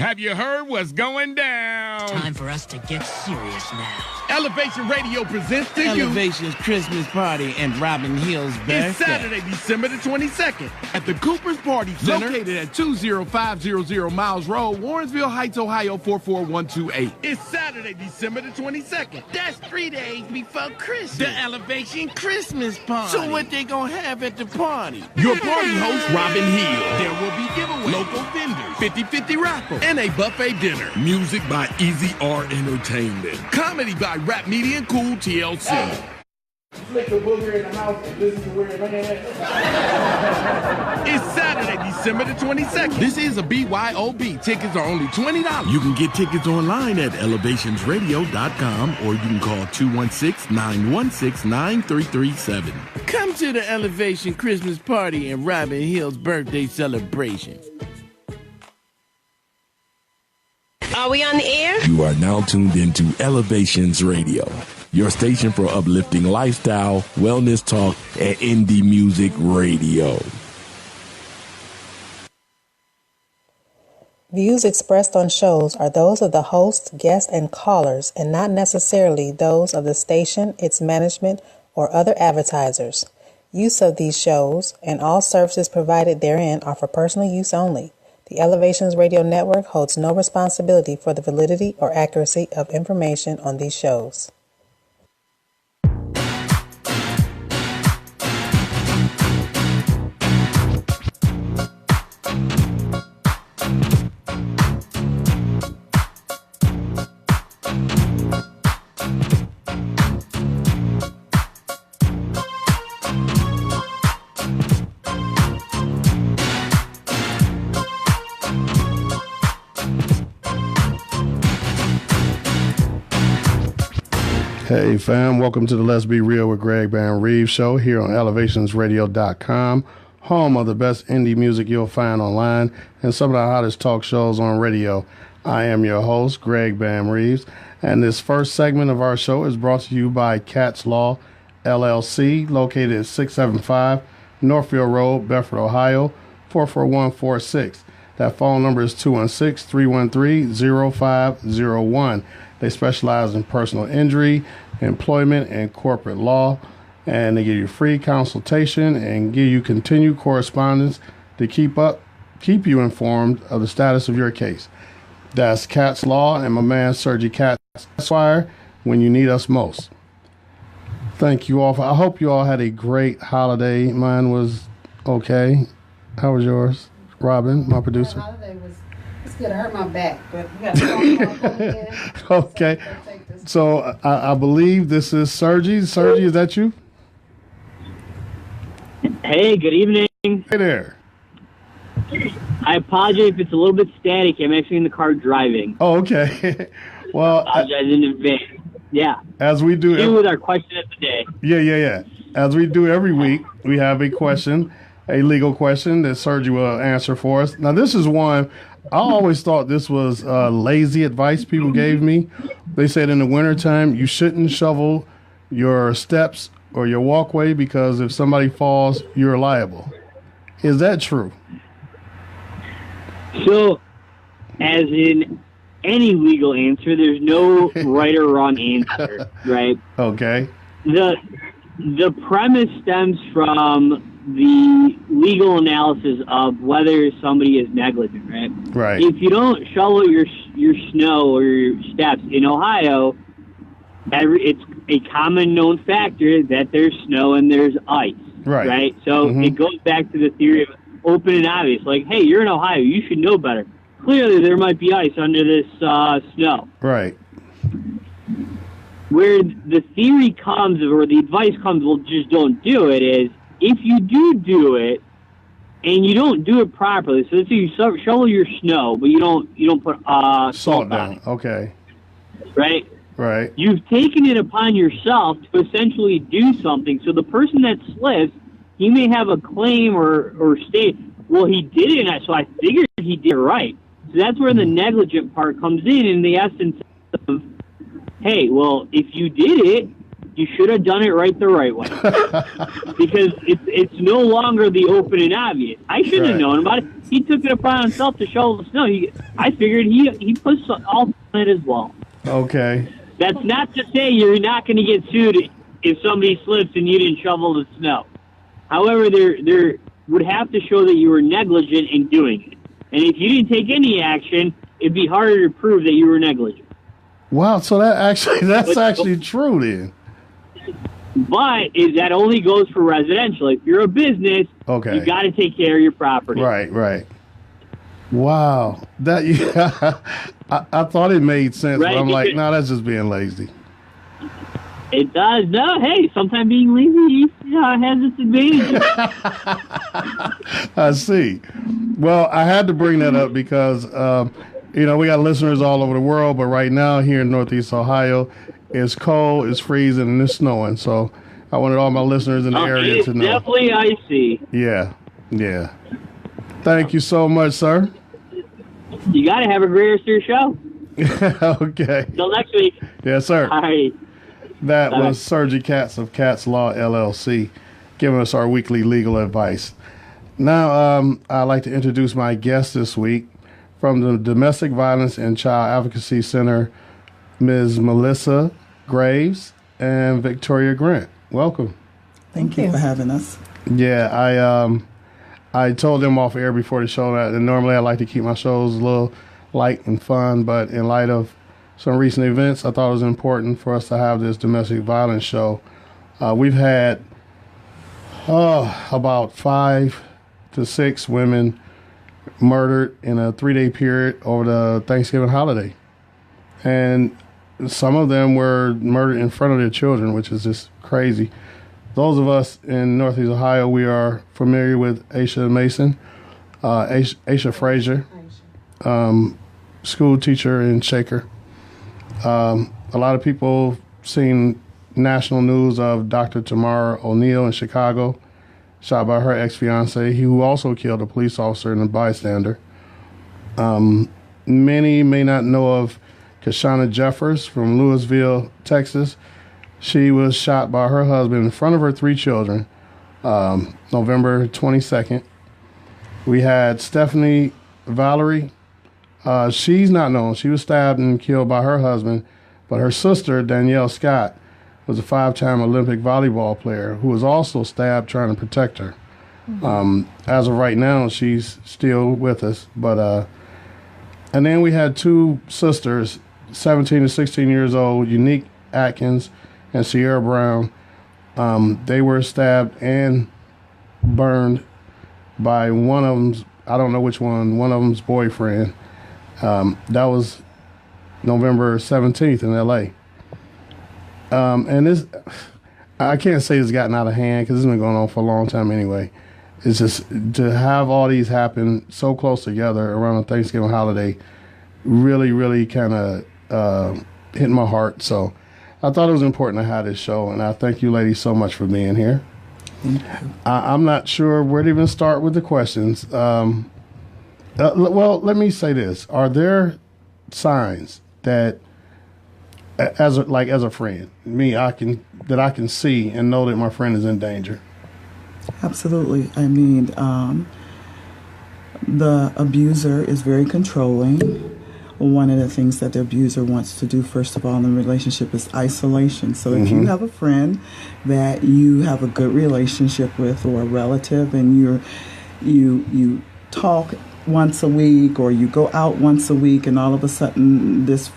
Have you heard what's going down? Time for us to get serious now. Elevation Radio presents to Elevation's Christmas party and Robin Hill's birthday. It's Saturday, December the 22nd at the Cooper's Party Center, located at 20500 Miles Road, Warrensville Heights, Ohio 44128. It's Saturday, December the 22nd. That's 3 days before Christmas. The Elevation Christmas Party. So what they gonna have at the party? Your party host, Robin Hill. There will be giveaways, local vendors, 50-50 raffle, and a buffet dinner. Music by Easy R Entertainment. Comedy by Rap Media and Cool TLC. Flick a booger in the house and listen to where it ran. It's Saturday, December the 22nd. This is a BYOB. Tickets are only $20. You can get tickets online at elevationsradio.com or you can call 216-916-9337. Come to the Elevation Christmas party and Robin Hill's birthday celebration. Are we on the air? You are now tuned into Elevations Radio, your station for uplifting lifestyle, wellness talk, and indie music radio. Views expressed on shows are those of the host, guests, and callers, and not necessarily those of the station, its management, or other advertisers. Use of these shows and all services provided therein are for personal use only. The Elevations Radio Network holds no responsibility for the validity or accuracy of information on these shows. Hey fam, welcome to the Let's Be Real with Greg Van Reeves show here on elevationsradio.com, home of the best indie music you'll find online and some of the hottest talk shows on radio. I am your host, Greg Van Reeves, and this first segment of our show is brought to you by Katz Law, LLC, located at 675 Northfield Road, Bedford, Ohio, 44146. That phone number is 216-313-0501. They specialize in personal injury, employment, and corporate law, and they give you free consultation and give you continued correspondence to keep you informed of the status of your case. That's Katz Law and my man Sergi Katz Esquire when you need us most. Thank you all. I hope you all had a great holiday. Mine was okay. How was yours, Robin, my producer? My holiday was good. I hurt my back, but we got to Okay. So I believe this is Sergi. Sergi, is that you? Hey, good evening. Hey there. I apologize if it's a little bit static. I'm actually in the car driving. Oh, okay. Well, I apologize in advance. Yeah. As we do with our question of the day. Yeah. As we do every week, we have a question, a legal question that Sergi will answer for us. Now, this is one. I always thought this was lazy advice people gave me. They said in the wintertime, you shouldn't shovel your steps or your walkway because if somebody falls, you're liable. Is that true? So, as in any legal answer, there's no right or wrong answer, right? Okay. The premise stems from the legal analysis of whether somebody is negligent, right? Right. If you don't shovel your snow or your steps in Ohio, it's a common known factor that there's snow and there's ice, right? So it goes back to the theory of open and obvious. Like, hey, you're in Ohio, you should know better. Clearly, there might be ice under this snow. Right. Where the theory comes, or the advice comes, well, just don't do it, is if you do it, and you don't do it properly, so let's say you shovel your snow, but you don't put salt down. on it. Okay. Right? Right. You've taken it upon yourself to essentially do something, so the person that slips, he may have a claim or state, well, he did it, so I figured he did it right. So that's where the negligent part comes in the essence of, hey, well, if you did it, you should have done it right the right way. Because it's no longer the open and obvious. I should have known about it. he took it upon himself to shovel the snow. I figured he puts all in it as well. Okay. That's not to say you're not going to get sued if somebody slips and you didn't shovel the snow. However, there would have to show that you were negligent in doing it. And if you didn't take any action, it'd be harder to prove that you were negligent. Wow, so that's actually true then. But that only goes for residential. If you're a business, okay, you got to take care of your property. Right. Wow, I thought it made sense, right, but I'm like, no, that's just being lazy. It does. No, hey, sometimes being lazy has its advantages. I see. Well, I had to bring that up because, we got listeners all over the world, but right now here in Northeast Ohio, it's cold, it's freezing, and it's snowing. So I wanted all my listeners in the area to know. It's definitely icy. Yeah. Thank you so much, sir. You got to have a great rest of your show. Okay. Till next week. Yes, sir. All right. That was Sergi Katz of Katz Law LLC giving us our weekly legal advice. Now, I'd like to introduce my guest this week from the Domestic Violence and Child Advocacy Center, Ms. Melissa Graves and Victoria Grant. Welcome. Thank you for having us. Yeah, I told them off air before the show that normally I like to keep my shows a little light and fun, but in light of some recent events, I thought it was important for us to have this domestic violence show. We've had about 5 to 6 women murdered in a 3-day period over the Thanksgiving holiday. And some of them were murdered in front of their children, which is just crazy. Those of us in Northeast Ohio, we are familiar with Aisha Mason, Aisha Frazier, school teacher in Shaker. A lot of people seen national news of Dr. Tamara O'Neal in Chicago, shot by her ex-fiance, who also killed a police officer and a bystander. Many may not know of Kashana Jeffers from Louisville, Texas. She was shot by her husband in front of her 3 children, November 22nd. We had Stephanie Valerie. She's not known. She was stabbed and killed by her husband, but her sister, Danielle Scott, was a 5-time Olympic volleyball player who was also stabbed trying to protect her. As of right now, she's still with us. But and then we had 2 sisters, 17 and 16 years old, Unique Atkins and Sierra Brown. They were stabbed and burned by one of them's, I don't know which one of them's boyfriend. That was November 17th in L.A. And this, I can't say it's gotten out of hand because it's been going on for a long time anyway. It's just to have all these happen so close together around the Thanksgiving holiday really, really kind of hit my heart. So I thought it was important to have this show, and I thank you ladies so much for being here. I'm not sure where to even start with the questions. Well, let me say this. Are there signs that as a friend, I can see and know that my friend is in danger? Absolutely. I mean, the abuser is very controlling. One of the things that the abuser wants to do, first of all, in the relationship is isolation. So if you have a friend that you have a good relationship with, or a relative, and you talk once a week, or you go out once a week, and all of a sudden this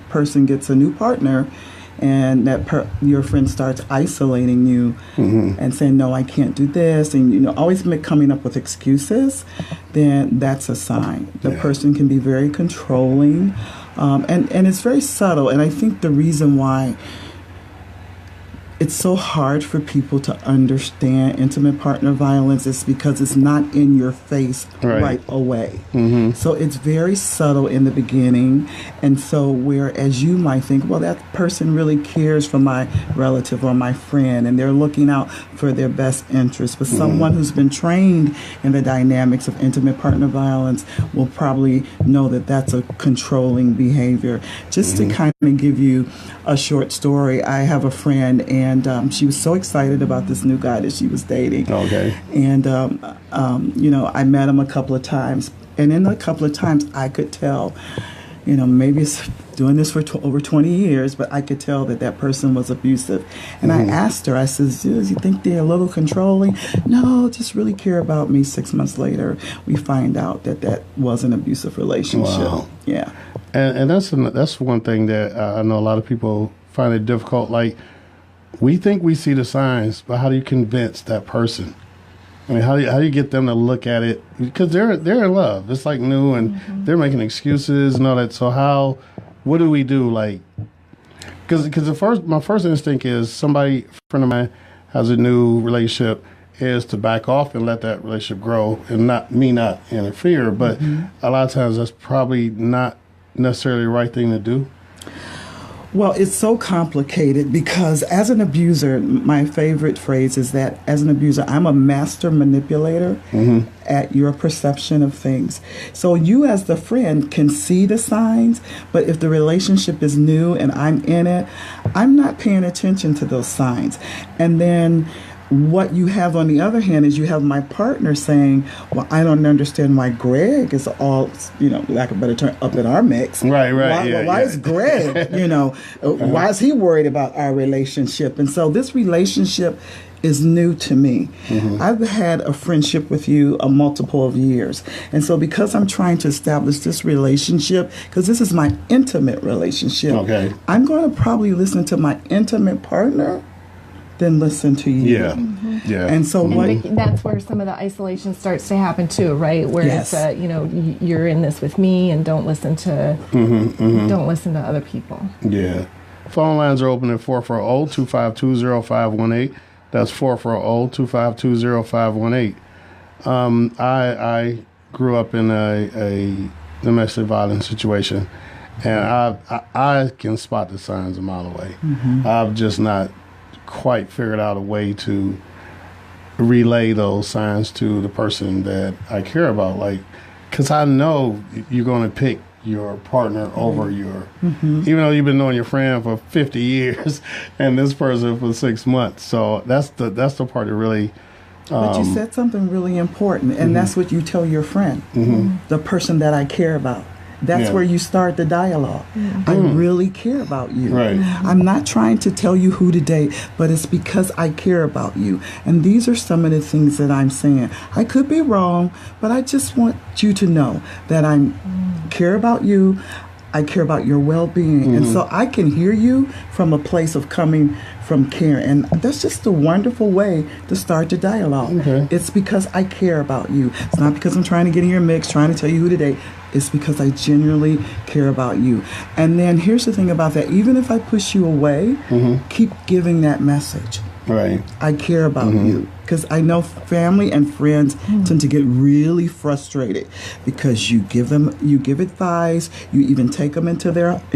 person gets a new partner, and your friend starts isolating you and saying, no, I can't do this, and always coming up with excuses, then that's a sign. The person can be very controlling, and it's very subtle. And I think the reason why it's so hard for people to understand intimate partner violence is because it's not in your face right away. So it's very subtle in the beginning. And so whereas you might think, well, that person really cares for my relative or my friend, and they're looking out for their best interest. But someone who's been trained in the dynamics of intimate partner violence will probably know that that's a controlling behavior. Just to kind of give you a short story, I have a friend, and and she was so excited about this new guy that she was dating. Okay. And I met him a couple of times, and in a couple of times I could tell, maybe it's doing this for over 20 years, but I could tell that person was abusive. And I asked her, I said, do you think they're a little controlling? No, just really care about me. 6 months later, we find out that was an abusive relationship. Wow. Yeah. And that's one thing that I know a lot of people find it difficult. Like, we think we see the signs, but how do you convince that person? I mean, how do you get them to look at it? Because they're in love. It's like new, and they're making excuses and all that. So what do we do? Like, because my first instinct is a friend of mine has a new relationship, is to back off and let that relationship grow and not interfere. But a lot of times that's probably not necessarily the right thing to do. Well, it's so complicated because as an abuser, my favorite phrase is that as an abuser, I'm a master manipulator at your perception of things. So you as the friend can see the signs, but if the relationship is new and I'm in it, I'm not paying attention to those signs. And then what you have on the other hand is you have my partner saying, well, I don't understand why Greg is all, lack of a better term, up in our mix. Right. Why is Greg, why is he worried about our relationship? And so this relationship is new to me. I've had a friendship with you a multiple of years. And so because I'm trying to establish this relationship, because this is my intimate relationship, I'm going to probably listen to my intimate partner than listen to you. Yeah. And so that's where some of the isolation starts to happen too, right? Where it's you're in this with me, and don't listen to other people. Yeah. Phone lines are open at 440-252-0518. That's 440-252-0518. I grew up in a domestic violence situation, and I can spot the signs a mile away. I've just not quite figured out a way to relay those signs to the person that I care about, like, because I know you're going to pick your partner over your, even though you've been knowing your friend for 50 years and this person for 6 months. So that's the part that really. But you said something really important, and that's what you tell your friend, the person that I care about. That's where you start the dialogue. I really care about you. Right. I'm not trying to tell you who to date, but it's because I care about you. And these are some of the things that I'm saying. I could be wrong, but I just want you to know that I care about you. I care about your well-being. And so I can hear you from a place of coming from care. And that's just a wonderful way to start the dialogue. It's because I care about you. It's not because I'm trying to get in your mix, trying to tell you who to date. It's because I genuinely care about you. And then here's the thing about that. Even if I push you away, keep giving that message. Right. I care about you. Because I know family and friends tend to get really frustrated because you give advice, you even take them in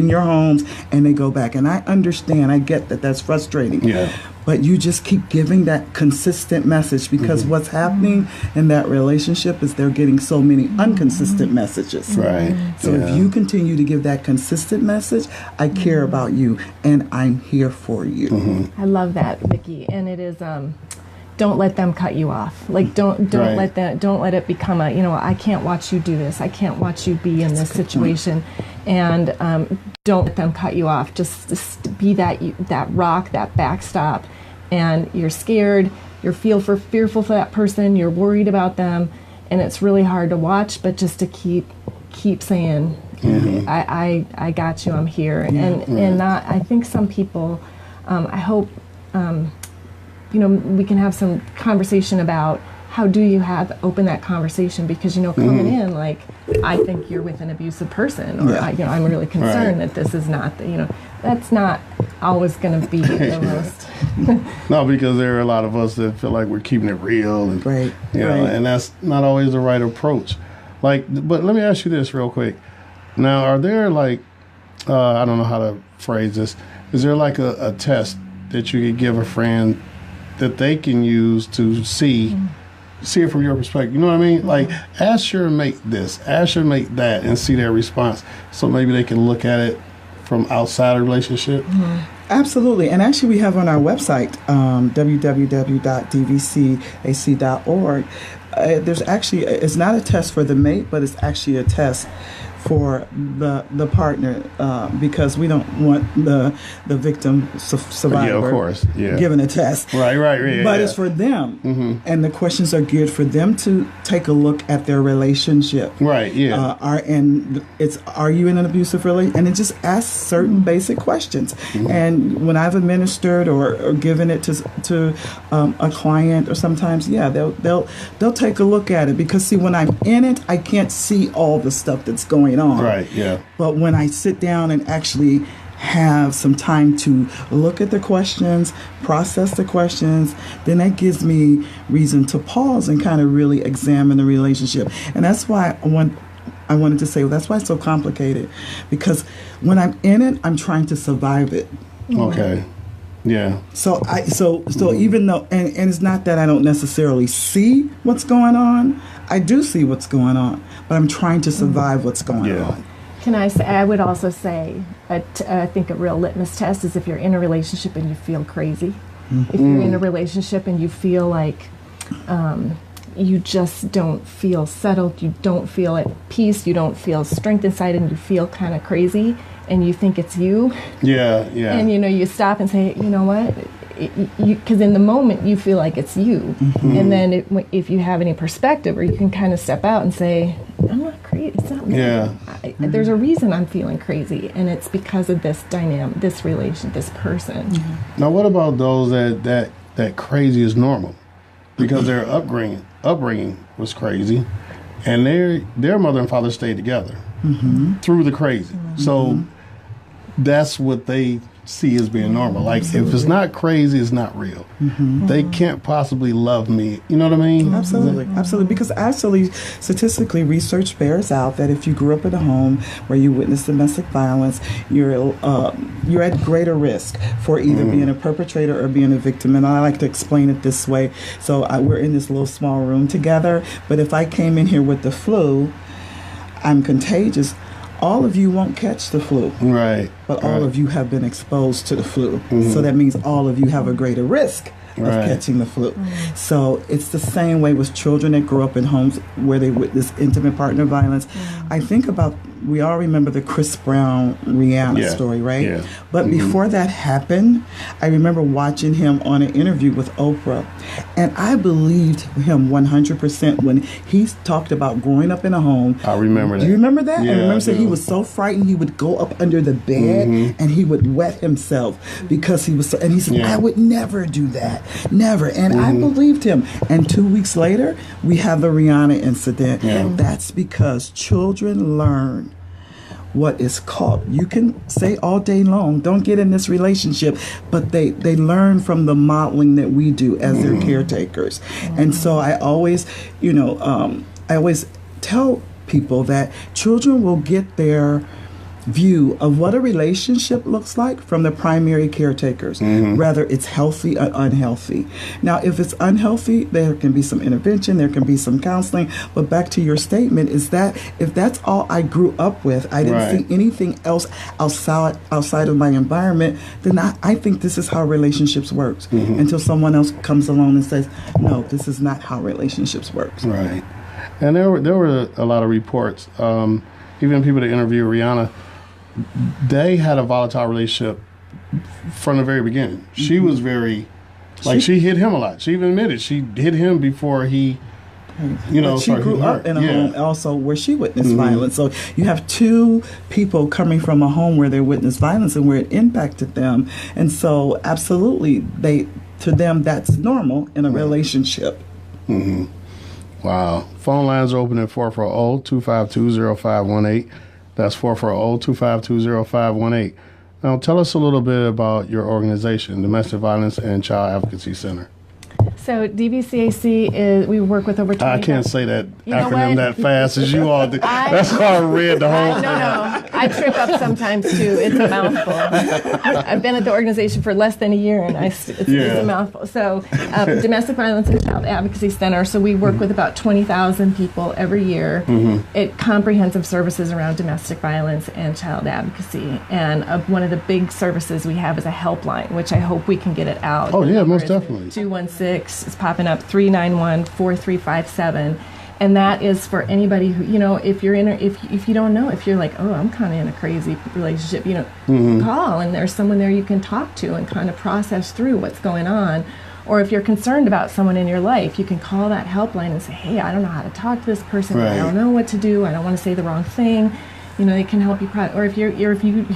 your homes, and they go back. And I understand, I get that that's frustrating. Yeah. But you just keep giving that consistent message, because what's happening in that relationship is they're getting so many inconsistent messages. Right. So if you continue to give that consistent message, I care about you and I'm here for you. I love that, Vicki. And it is don't let them cut you off. Like don't let it become a, I can't watch you do this. I can't watch you be in this situation. And don't let them cut you off. Just be that rock, that backstop. And you're scared, you're fearful for that person, you're worried about them, and it's really hard to watch, but just to keep saying, I got you, I'm here. And not, I think some people, I hope, we can have some conversation about how do you open that conversation, because coming in, like, I think you're with an abusive person, or I'm really concerned that this is not that's not always going to be the most. No, because there are a lot of us that feel like we're keeping it real, and and that's not always the right approach. Like, but let me ask you this real quick. Now, are there I don't know how to phrase this. Is there like a test that you could give a friend that they can use to see it from your perspective? You know what I mean? Like, ask your mate this, ask your mate that, and see their response. So maybe they can look at it from outside a relationship. Absolutely. And actually, we have on our website, www.dvcac.org, there's actually, it's not a test for the mate, but it's actually a test for the partner, because we don't want the victim survivor, yeah, of course, yeah, given a test, right, yeah, but yeah. it's for them, and the questions are geared for them to take a look at their relationship, right, yeah, are you in an abusive relationship, and it just asks certain basic questions, and when I've administered or given it to a client, or sometimes, yeah, they'll take a look at it, because see, when I'm in it, I can't see all the stuff that's going on. Right, yeah. But when I sit down and actually have some time to look at the questions, process the questions, then that gives me reason to pause and kind of really examine the relationship. And that's why I wanted to say, well, that's why it's so complicated. Because when I'm in it, I'm trying to survive it. Okay. Yeah. So even though, and it's not that I don't necessarily see what's going on, I do see what's going on, but I'm trying to survive what's going on. Can I say, I would also say, I think a real litmus test is if you're in a relationship and you feel crazy. If you're in a relationship and you feel like you just don't feel settled, you don't feel at peace, you don't feel strength inside, and you feel kind of crazy, and you think it's you. Yeah. And you stop and say, you know what? Because in the moment you feel like it's you, and then if you have any perspective, or you can kind of step out and say, I'm not crazy. It's not me. Yeah. There's a reason I'm feeling crazy, and it's because of this dynamic, this relation, this person. Now, what about those that crazy is normal, because their upbringing was crazy, and their mother and father stayed together through the crazy. So that's what they see as being normal. Like, if it's not crazy, it's not real. They can't possibly love me. You know what I mean? Absolutely. Because actually, statistically, research bears out that if you grew up in a home where you witnessed domestic violence, you're at greater risk for either being a perpetrator or being a victim. And I like to explain it this way. So we're in this little small room together, but if I came in here with the flu, I'm contagious. All of you won't catch the flu. Right. But all of you have been exposed to the flu. So that means all of you have a greater risk of catching the flu. So it's the same way with children that grow up in homes where they witness intimate partner violence. I think about, we all remember the Chris Brown Rihanna story, right? Yeah. But before that happened, I remember watching him on an interview with Oprah, and I believed him 100% when he talked about growing up in a home. I remember that. Do you remember that? Yeah, I remember saying he was so frightened he would go up under the bed and he would wet himself because he was so, and he said, I would never do that. Never. And I believed him. And 2 weeks later, we have the Rihanna incident. That's because children learn what is called, you can say all day long, don't get in this relationship, but they learn from the modeling that we do as their caretakers. And so I always, I always tell people that children will get their view of what a relationship looks like from the primary caretakers, whether it's healthy or unhealthy. Now, if it's unhealthy, there can be some intervention, there can be some counseling, but back to your statement is that if that's all I grew up with, I didn't see anything else outside of my environment, then I think this is how relationships works until someone else comes along and says, no, this is not how relationships works. Right. And there were a lot of reports, even people that interviewed Rihanna, they had a volatile relationship from the very beginning. She was very, she hit him a lot. She even admitted she hit him before he, but she grew up in a home also where she witnessed violence. So you have two people coming from a home where they witnessed violence and where it impacted them. And so absolutely, to them, that's normal in a relationship. Wow. Phone lines are open at 440-252-0518. That's 440-252-0518. Now, tell us a little bit about your organization, Domestic Violence and Child Advocacy Center. So DVCAC is, we work with over 20. I can't say that acronym that fast as you all do. That's why I read the whole thing. No. I trip up sometimes too. It's a mouthful. I've been at the organization for less than a year, and it's a mouthful. So, Domestic Violence and Child Advocacy Center. So we work with about 20,000 people every year. It comprehensive services around domestic violence and child advocacy. And one of the big services we have is a helpline, which I hope we can get it out. Oh yeah, most definitely. 216 is popping up 391-4357. And that is for anybody who, if you're if you don't know, if you're like, oh, I'm kind of in a crazy relationship, call, and there's someone there you can talk to and kind of process through what's going on. Or if you're concerned about someone in your life, you can call that helpline and say, hey, I don't know how to talk to this person. Right. I don't know what to do. I don't want to say the wrong thing. They can help you. Or if you're in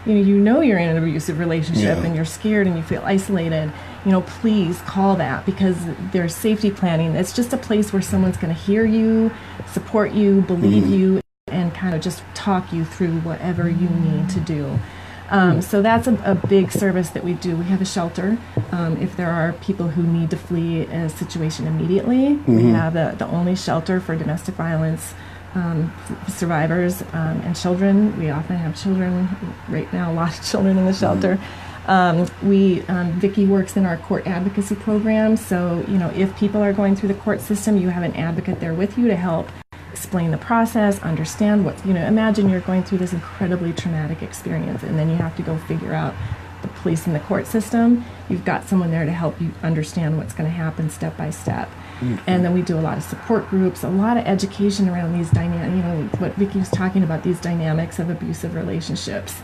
an abusive relationship and you're scared and you feel isolated, please call that, because there's safety planning. It's just a place where someone's going to hear you, support you, believe you, and kind of just talk you through whatever you need to do. So that's a big service that we do. We have a shelter. If there are people who need to flee a situation immediately, we have the only shelter for domestic violence survivors and children. We often have children, right now a lot of children in the shelter. Vicki works in our court advocacy program, so if people are going through the court system, you have an advocate there with you to help explain the process, understand what, imagine you're going through this incredibly traumatic experience, and then you have to go figure out the police and the court system. You've got someone there to help you understand what's going to happen step by step. And then we do a lot of support groups, a lot of education around these dynamics, what Vicki was talking about, these dynamics of abusive relationships.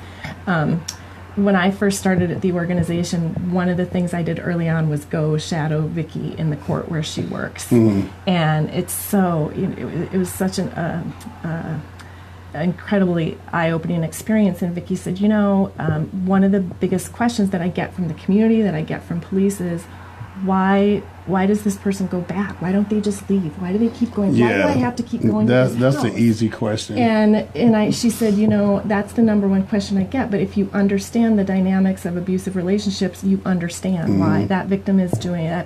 When I first started at the organization, one of the things I did early on was go shadow Vicki in the court where she works. And it's so, it was such an incredibly eye-opening experience. And Vicki said, one of the biggest questions that I get from the community, that I get from police is, why does this person go back? Why don't they just leave? Why do they keep going? Why do I have to keep going? That's the easy question. And she said, that's the number one question I get. But if you understand the dynamics of abusive relationships, you understand why that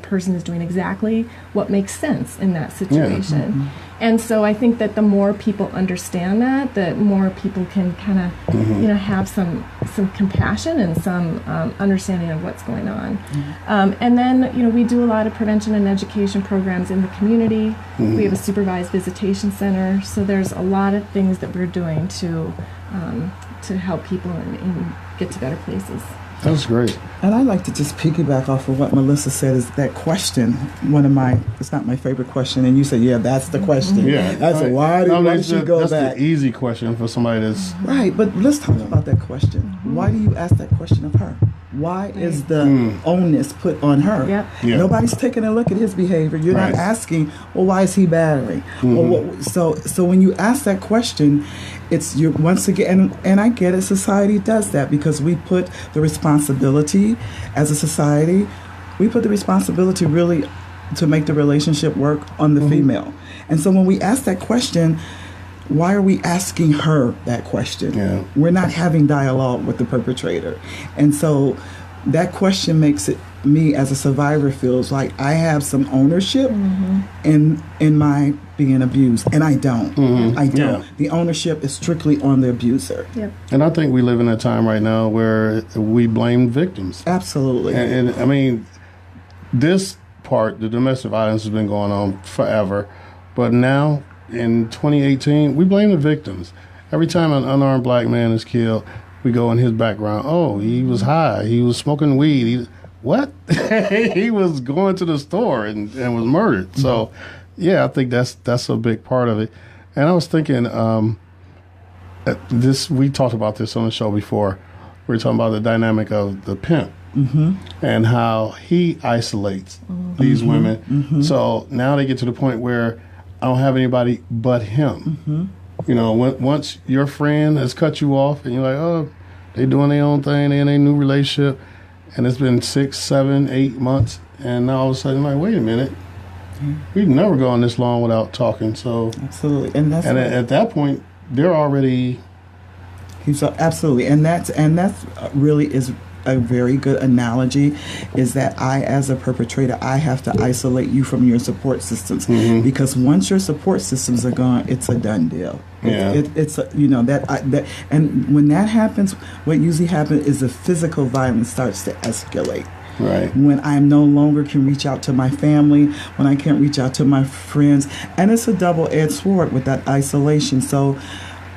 person is doing exactly what makes sense in that situation. And so I think that the more people understand that, the more people can kind of, have some compassion and some understanding of what's going on. And then, we do a lot of prevention and education programs in the community. We have a supervised visitation center. So there's a lot of things that we're doing to help people and get to better places. That's great. And I'd like to just piggyback off of what Melissa said, is that question, it's not my favorite question, and you said, yeah, that's the question. Yeah. That's why did she go back? That's the easy question for somebody that's... Right, but let's talk about that question. Why do you ask that question of her? Why is the onus put on her? Yep. Nobody's taking a look at his behavior. You're not asking, well, why is he battering? So when you ask that question, it's you once again, and I get it, society does that because we put the responsibility as a society, we put the responsibility really to make the relationship work on the female. And so when we ask that question, why are we asking her that question? We're not having dialogue with the perpetrator. And so that question makes it, me as a survivor feels like I have some ownership in my being abused, and I don't. I don't. Yeah. The ownership is strictly on the abuser. Yep. And I think we live in a time right now where we blame victims. Absolutely. And I mean, this part, the domestic violence has been going on forever, but now in 2018, we blame the victims. Every time an unarmed black man is killed, we go in his background. Oh, he was high. He was smoking weed. What? He was going to the store and was murdered. So, yeah, I think that's a big part of it. And I was thinking, we talked about this on the show before. We were talking about the dynamic of the pimp and how he isolates these women. So now they get to the point where I don't have anybody but him. Once your friend has cut you off and you're like, oh, they doing their own thing, they in a new relationship, and it's been 6, 7, 8 months, and now all of a sudden, like, wait a minute, we've never gone this long without talking. So absolutely, and at that point, they're already. Absolutely, and that's really is a very good analogy is that I, as a perpetrator, I have to isolate you from your support systems because once your support systems are gone, it's a done deal. It's that and when that happens, what usually happens is the physical violence starts to escalate. Right. When I no longer can reach out to my family, when I can't reach out to my friends, and it's a double-edged sword with that isolation. So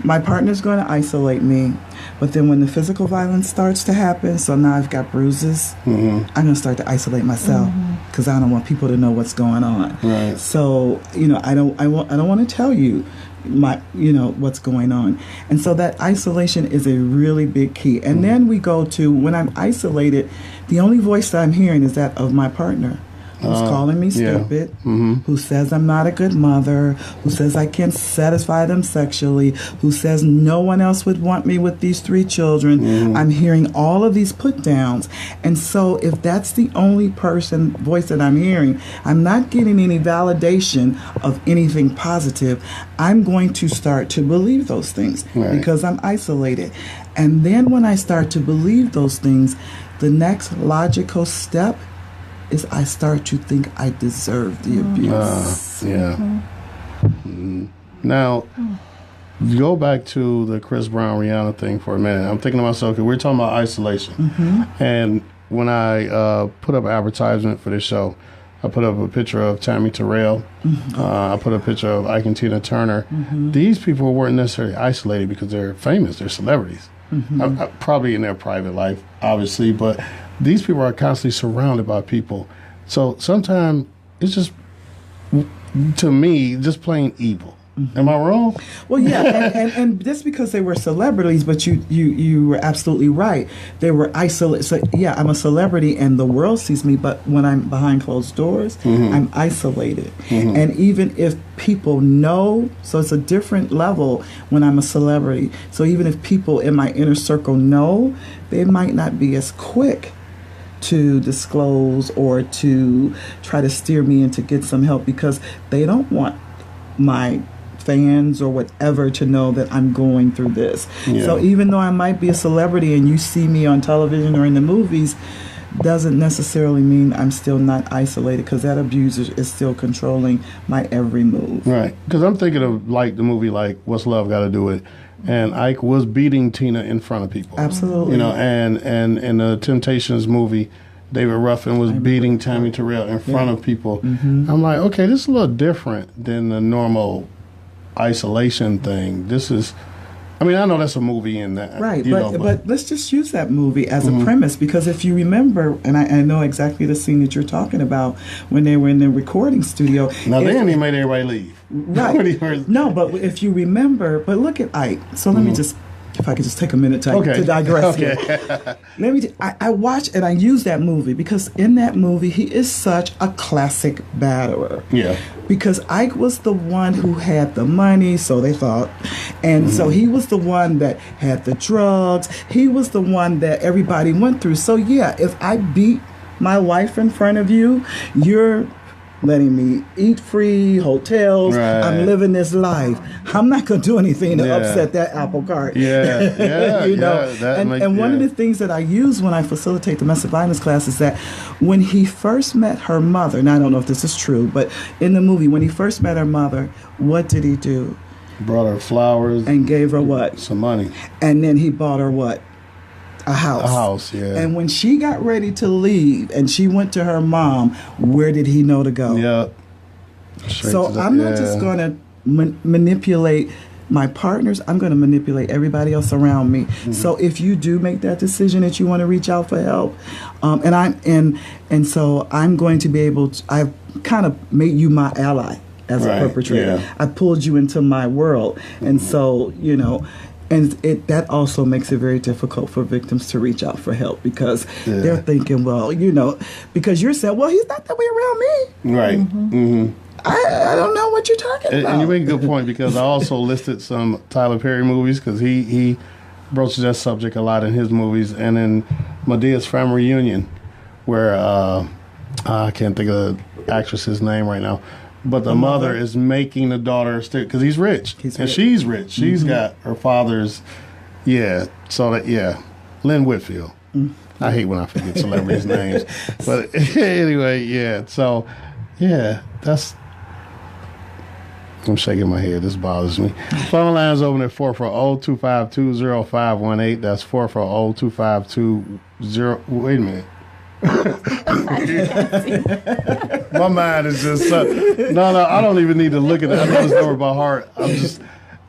my partner's going to isolate me, but then when the physical violence starts to happen, so now I've got bruises, I'm going to start to isolate myself because I don't want people to know what's going on. Right. So I don't want to tell you what's going on, and so that isolation is a really big key. And then we go to when I'm isolated, the only voice that I'm hearing is that of my partner, who's calling me stupid, who says I'm not a good mother, who says I can't satisfy them sexually, who says no one else would want me with these 3 children. I'm hearing all of these put downs. And so if that's the only voice that I'm hearing, I'm not getting any validation of anything positive. I'm going to start to believe those things because I'm isolated. And then when I start to believe those things, the next logical step is I start to think I deserve the abuse. Now, go back to the Chris Brown Rihanna thing for a minute. I'm thinking to myself, okay, we're talking about isolation. And when I put up advertisement for this show, I put up a picture of Tammy Terrell. I put a picture of Ike and Tina Turner. These people weren't necessarily isolated because they're famous. They're celebrities. Probably in their private life, obviously, but these people are constantly surrounded by people. So sometimes it's just, to me, just plain evil. Am I wrong? Well, yeah, and just because they were celebrities, but you were absolutely right. They were isolated. So, yeah, I'm a celebrity and the world sees me, but when I'm behind closed doors, I'm isolated. And even if people know, so it's a different level when I'm a celebrity. So even if people in my inner circle know, they might not be as quick to disclose or to try to steer me in to get some help because they don't want my fans or whatever to know that I'm going through this. So even though I might be a celebrity and you see me on television or in the movies, doesn't necessarily mean I'm still not isolated because that abuser is still controlling my every move. Right. Because I'm thinking of like the movie like What's Love Got to Do With It? And Ike was beating Tina in front of people. Absolutely. And in the Temptations movie, David Ruffin was beating Tammy Terrell in front of people. I'm like, okay, this is a little different than the normal isolation thing. This is, I mean, I know that's a movie in that. Right, but let's just use that movie as a premise because if you remember, and I know exactly the scene that you're talking about when they were in the recording studio. Now, they only made everybody leave. Right. No, but if you remember, but look at Ike. So let me just, if I could just take a minute to digress here. Let me. I watch and I use that movie because in that movie he is such a classic batterer. Yeah. Because Ike was the one who had the money, so they thought, and so he was the one that had the drugs. He was the one that everybody went through. So yeah, if I beat my wife in front of you, you're letting me eat free, hotels. Right. I'm living this life. I'm not going to do anything to upset that apple cart. Yeah, you know. And one of the things that I use when I facilitate domestic violence class is that when he first met her mother, and I don't know if this is true, but in the movie, when he first met her mother, what did he do? Brought her flowers. And gave her what? Some money. And then he bought her what? A house. A house, yeah. And when she got ready to leave and she went to her mom, where did he know to go? Yeah. So I'm not just going to manipulate my partners. I'm going to manipulate everybody else around me. So if you do make that decision that you want to reach out for help, and so I'm going to be able to, I've kind of made you my ally as a perpetrator. Yeah. I pulled you into my world. And so, you know, and that also makes it very difficult for victims to reach out for help because they're thinking, well, you know, because you're saying, well, he's not that way around me. Right. I don't know what you're talking about. And you make a good point because I also listed some Tyler Perry movies because he broaches that subject a lot in his movies. And then Medea's Family Reunion, where I can't think of the actress's name right now. But the mother is making the daughter stick because he's rich and she's rich. She's got her father's, so that Lynn Whitfield. I hate when I forget celebrities' names. But anyway, yeah. So, yeah, that's. I'm shaking my head. This bothers me. Phone lines open at 440-252-0518. That's 440-252-0. Wait a minute. My mind is just no. I don't even need to look at it. I know this number by heart.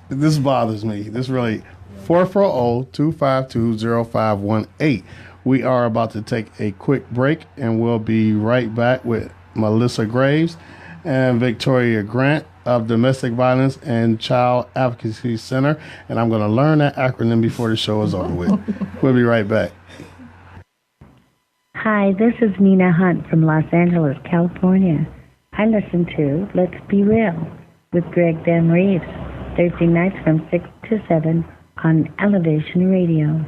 This bothers me. This really 440-252-0518. We are about to take a quick break, and we'll be right back with Melissa Graves and Victoria Grant of Domestic Violence and Child Advocacy Center, and I'm going to learn that acronym before the show is over with. We'll be right back. Hi, this is Nina Hunt from Los Angeles, California. I listen to Let's Be Real with Greg Dan Reeves, Thursday nights from 6 to 7 on Elevation Radio.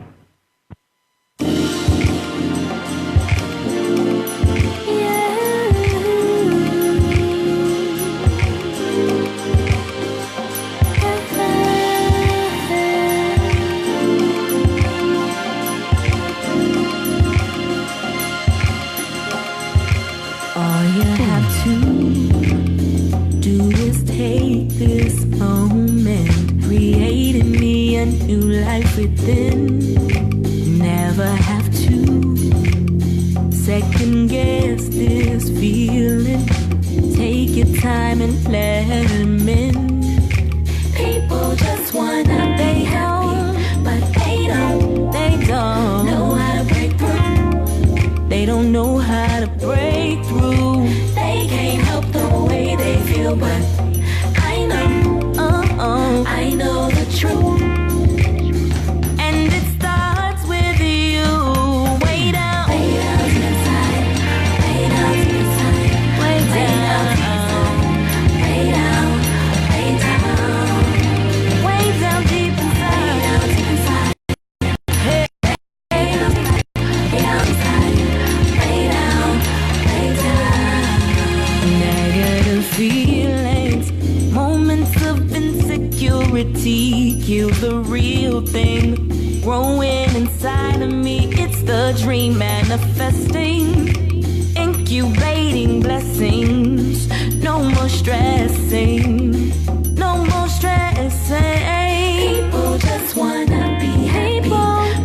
All you have to do is take this moment, creating me a new life within. Never have to second guess this feeling. Take your time and let them in. People just wanna be happy, but they don't know how to break through. They don't know how to break through. They can't help the way they feel, but I know the truth. And it starts with you. Way down to the side, way down to the side, way down, way down, way down, way down deep inside, way down to the side, hey, way down inside, way down, way down. Negative feelings, moments of insecurity, kill the real thing growing inside of me. It's the dream manifesting, incubating blessings. No more stressing, no more stressing. People just wanna be happy,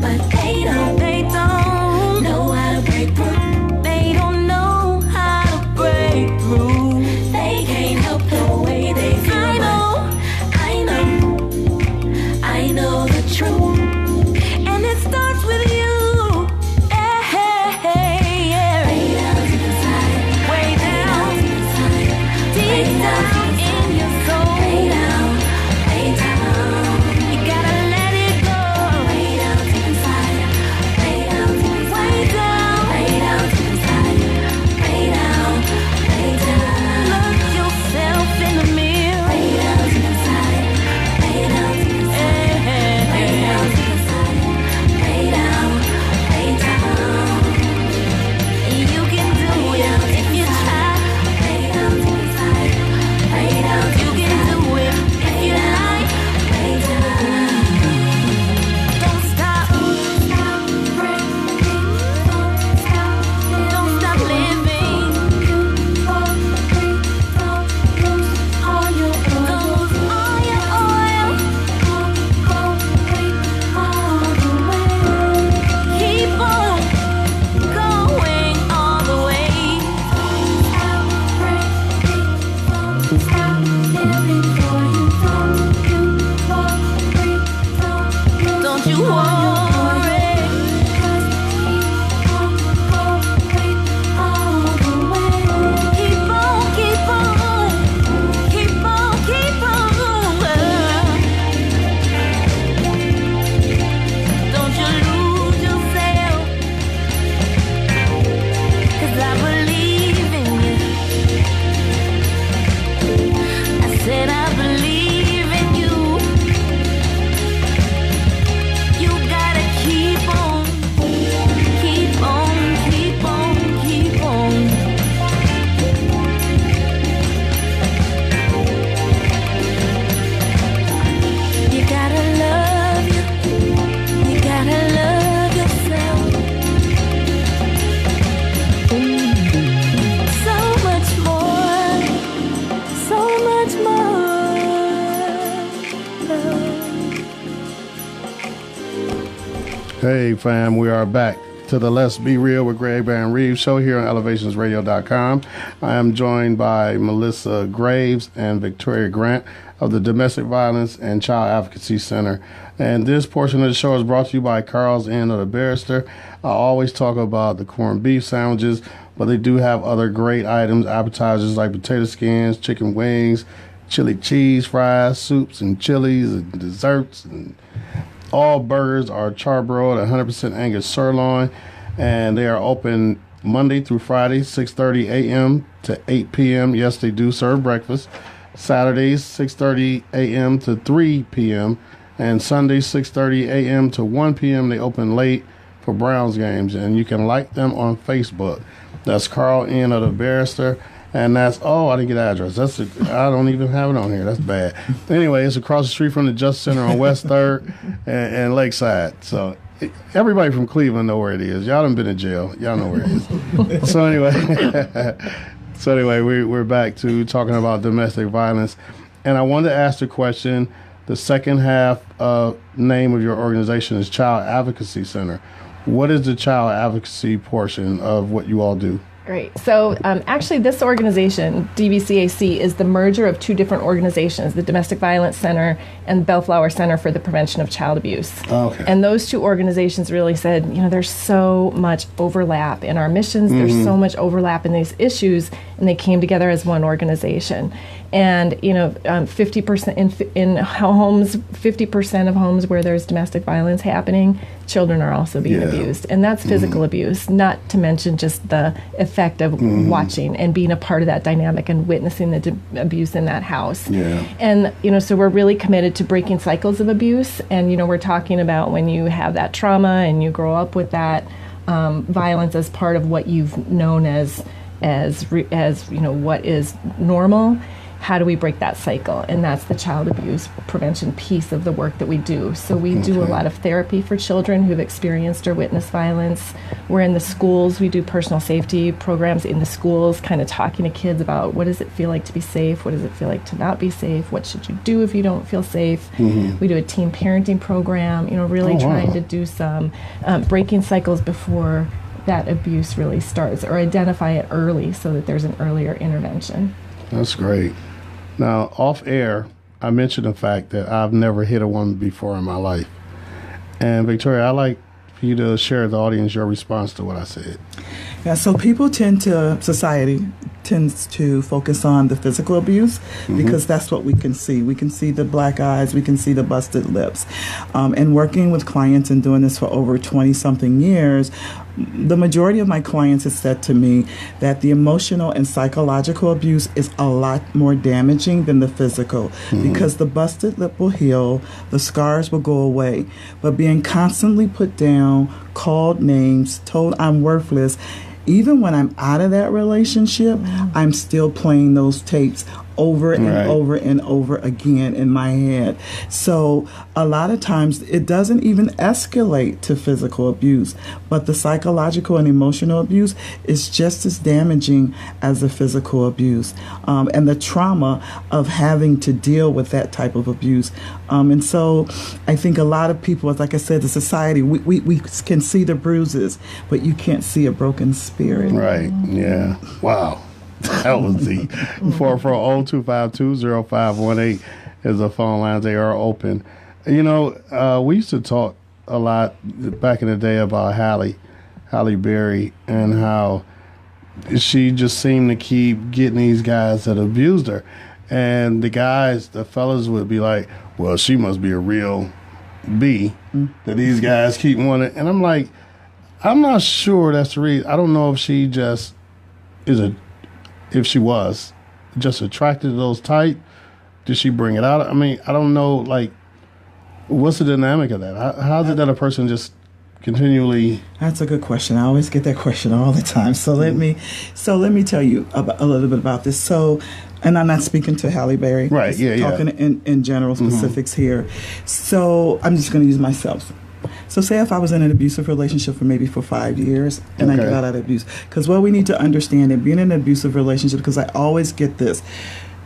but they don't know how to break through. They don't know how to break through. They can't help the way they feel. I know the truth. And it starts with you. Way down to the side, way down to the side, deep down in your soul. Way down, way down. Hey fam, we are back to the Let's Be Real with Greg Van Reeves show here on elevationsradio.com. I am joined by Melissa Graves and Victoria Grant of the Domestic Violence and Child Advocacy Center. And this portion of the show is brought to you by Carl's Inn of the Barrister. I always talk about the corned beef sandwiches, but they do have other great items, appetizers like potato skins, chicken wings, chili cheese fries, soups and chilies and desserts, and all burgers are charbroiled, 100% Angus sirloin, and they are open Monday through Friday, 6:30 a.m. to 8 p.m. Yes, they do serve breakfast. Saturdays, 6:30 a.m. to 3 p.m. and Sundays, 6:30 a.m. to 1 p.m. They open late for Browns games, and you can like them on Facebook. That's Carl Inn of the Barrister. And that's, I didn't get the address. I don't even have it on here. That's bad. Anyway, it's across the street from the Justice Center on West 3rd and Lakeside. So everybody from Cleveland know where it is. Y'all done been in jail. Y'all know where it is. So anyway, we're back to talking about domestic violence. And I wanted to ask the question, the second half name of your organization is Child Advocacy Center. What is the child advocacy portion of what you all do? Great. So actually this organization, DVCAC, is the merger of two different organizations, the Domestic Violence Center and Bellflower Center for the Prevention of Child Abuse. Okay. And those two organizations really said, there's so much overlap in our missions, there's so much overlap in these issues, and they came together as one organization. And 50% in homes, 50% of homes where there's domestic violence happening, children are also being abused, and that's physical abuse. Not to mention just the effect of watching and being a part of that dynamic and witnessing the abuse in that house. Yeah. And so we're really committed to breaking cycles of abuse. And we're talking about when you have that trauma and you grow up with that violence as part of what you've known as what is normal. How do we break that cycle? And that's the child abuse prevention piece of the work that we do. So we do a lot of therapy for children who've experienced or witnessed violence. We're in the schools. We do personal safety programs in the schools, kind of talking to kids about what does it feel like to be safe? What does it feel like to not be safe? What should you do if you don't feel safe? We do a teen parenting program, really trying to do some breaking cycles before that abuse really starts, or identify it early so that there's an earlier intervention. That's great. Now, off air, I mentioned the fact that I've never hit a woman before in my life. And Victoria, I'd like for you to share with the audience your response to what I said. Yeah, so society tends to focus on the physical abuse because that's what we can see. We can see the black eyes, we can see the busted lips. And working with clients and doing this for over 20-something years, the majority of my clients have said to me that the emotional and psychological abuse is a lot more damaging than the physical because the busted lip will heal, the scars will go away. But being constantly put down, called names, told I'm worthless, even when I'm out of that relationship, I'm still playing those tapes over and over and over again in my head. So a lot of times it doesn't even escalate to physical abuse, but the psychological and emotional abuse is just as damaging as the physical abuse, and the trauma of having to deal with that type of abuse. And so I think a lot of people, like I said, the society, we can see the bruises, but you can't see a broken spirit. Right. Yeah. Wow. That was the 440-252-0518 is the phone lines. They are open. We used to talk a lot back in the day about Halle Berry and how she just seemed to keep getting these guys that abused her. And the fellas would be like, well, she must be a real B that these guys keep wanting. And I'm like, I'm not sure that's the reason. I don't know if she just if she was just attracted to those type. Did she bring it out? I mean, I don't know, what's the dynamic of that? How is it that a person just continually... That's a good question. I always get that question all the time. So let me tell you a little bit about this. So, and I'm not speaking to Halle Berry. Right, talking in general specifics here. So I'm just going to use myself. So say if I was in an abusive relationship for 5 years and I got out of abuse. Because what we need to understand in being in an abusive relationship, because I always get this,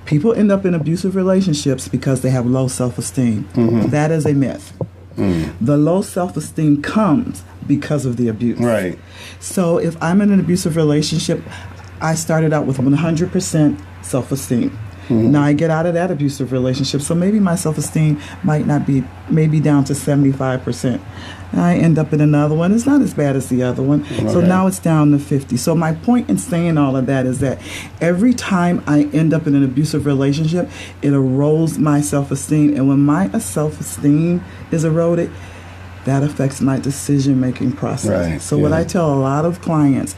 people end up in abusive relationships because they have low self-esteem. That is a myth. The low self-esteem comes because of the abuse. Right. So if I'm in an abusive relationship, I started out with 100% self-esteem. Now I get out of that abusive relationship, so maybe my self-esteem might not be, maybe down to 75%. And I end up in another one. It's not as bad as the other one. So Okay. now it's down to 50. So my point in saying all of that is that every time I end up in an abusive relationship, it erodes my self-esteem. And when my self-esteem is eroded, that affects my decision-making process. Right, So what yeah. I tell a lot of clients,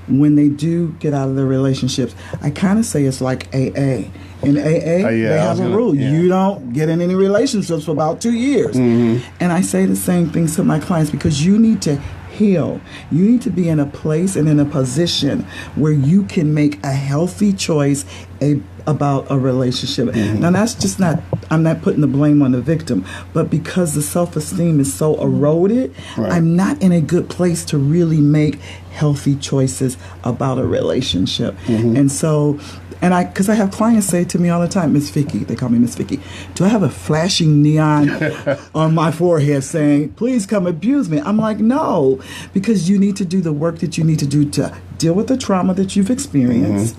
when they do get out of their relationships, I kind of say it's like AA. In AA, yeah, they I have was a gonna- rule. yeah. You don't get in any relationships for about 2 years. And I say the same things to my clients because you need to heal. You need to be in a place and in a position where you can make a healthy choice about a relationship. Now that's just not, I'm not putting the blame on the victim, but because the self-esteem is so eroded, Right. I'm not in a good place to really make healthy choices about a relationship. And so, because I have clients say to me all the time, Miss Vicky, they call me Miss Vicky, do I have a flashing neon on my forehead saying, please come abuse me? I'm like, no, because you need to do the work that you need to do to deal with the trauma that you've experienced